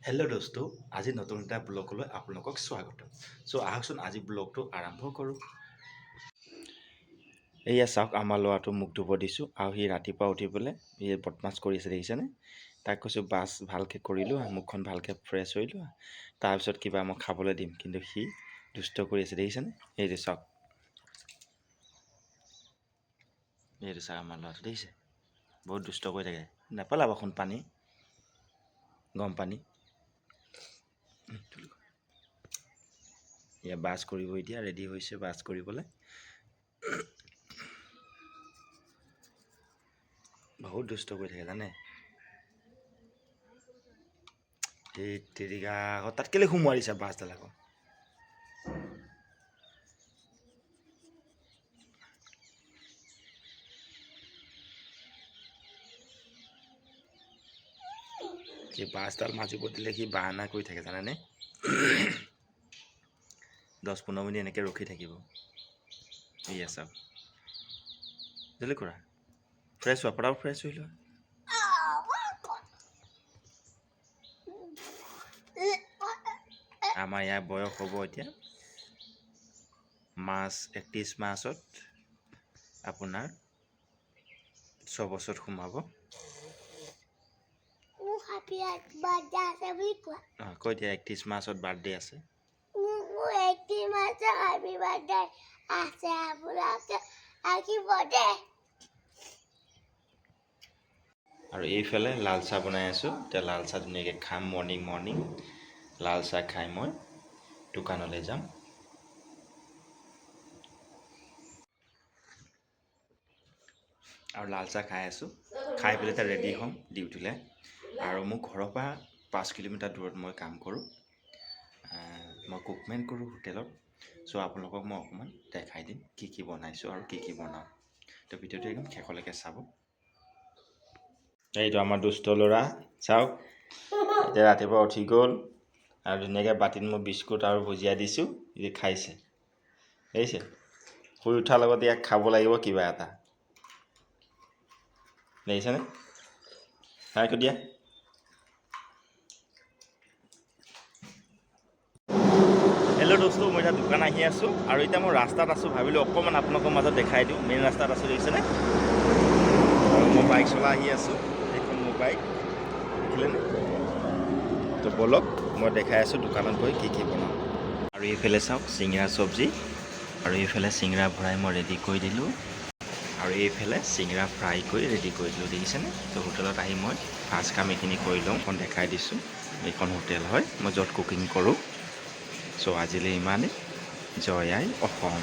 Hello' দোস্তো, আজি নতুন এটা ব্লগলৈ আপোনালোকক স্বাগতম। আহকচোন আজি ব্লগটো আৰম্ভ কৰোঁ। এয়া চাওক, আমাৰ ল'ৰাটো মুখ ধুব দিছোঁ আৰু সি ৰাতিপুৱা উঠি পেলাই সি বদমাছ কৰি আছে, দেখিছেনে? তাক কৈছোঁ বাছ ভালকৈ কৰিলোঁ, মুখখন ভালকৈ ফ্ৰেছ হৈ লোৱা, তাৰপিছত কিবা মই খাবলৈ দিম, কিন্তু সি দুষ্ট কৰি আছে, দেখিছেনে? এইটো চাওক, এইটো চাওক আমাৰ ল'ৰাটো, দেখিছে? বহুত দুষ্ট কৰি থাকে। নেপেলাবচোন পানী, গৰম পানী। এয়া বাছ কৰিব, এতিয়া ৰেডি হৈছে বাছ কৰিবলৈ। বহুত দুষ্ট কৰি থাকে জানে। এই তেৰিকা আকৌ তাত কেলে সোমোৱাই দিছে বাছডাল আকৌ। সি বাছডাল মাজিব দিলে সি বাহানা কৰি থাকে জানেনে। 10-15 মিনিট এনেকৈ ৰখি থাকিব। এয়া চাওক, জলদি কৰা, ফ্ৰেছ হোৱা, পটাপট ফ্ৰেছ হৈ লোৱা। আমাৰ ইয়াৰ বয়স হ'ব এতিয়া 31 মাৰ্চত আপোনাৰ 6 বছৰত সোমাব। কৈ দিয়া 31 মাৰ্চত বাৰ্থডে আছে। আৰু এইফালে লাল চাহ বনাই আছোঁ। এতিয়া লাল চাহ ধুনীয়াকৈ খাম। মৰ্ণিং লাল চাহ খাই মই দোকানলৈ যাম। আৰু লাল চাহ খাই আছোঁ, খাই পেলাই এতিয়া ৰেডি হ'ম ডিউটিলৈ। আৰু মোৰ ঘৰৰ পৰা 5 কিলোমিটাৰ দূৰত মই কাম কৰোঁ। মই কুকমেন কৰোঁ হোটেলত। আপোনালোকক মই অকণমান দেখাই দিম কি কি বনাইছোঁ আৰু কি কি বনাওঁ। তো ভিডিঅ'টো একদম শেষলৈকে চাব। এইটো আমাৰ দুষ্ট ল'ৰা, চাওক এতিয়া ৰাতিপুৱা উঠি গ'ল আৰু ধুনীয়াকৈ বাতিত মই বিস্কুট আৰু ভুজিয়া দিছোঁ, ই খাইছে, দেখিছে? শুই উঠাৰ লগতে ইয়াক খাব লাগিব কিবা এটা, দেখিছেনে? খাইকৈ দিয়া। হেল্ল' দোস্ত, মই এতিয়া দোকান আহি আছোঁ আৰু এতিয়া মই ৰাস্তাত আছোঁ। ভাবিলোঁ অকণমান আপোনালোকৰ মাজত দেখাই দিওঁ। মেইন ৰাস্তাত আছোঁ, দেখিছেনে? আৰু মই বাইক চলাই আহি আছোঁ, এইখন মোৰ বাইক, দেখিলেনে? তো ব'লক মই দেখাই আছোঁ দোকানত গৈ কি কি বনাওঁ। আৰু এইফালে চাওক চিঙৰা চব্জি, আৰু এইফালে চিঙৰা ভৰাই মই ৰেডি কৰি দিলোঁ, আৰু এইফালে চিঙৰা ফ্ৰাই কৰি ৰেডি কৰি দিলোঁ, দেখিছেনে? তো হোটেলত আহি মই ফাৰ্ষ্ট কাম এইখিনি কৰি লওঁ। এখন দেখাই দিছোঁ, এইখন হোটেল হয় মই য'ত কুকিং কৰোঁ। আজিলৈ ইমানেই। জয় আই অসম।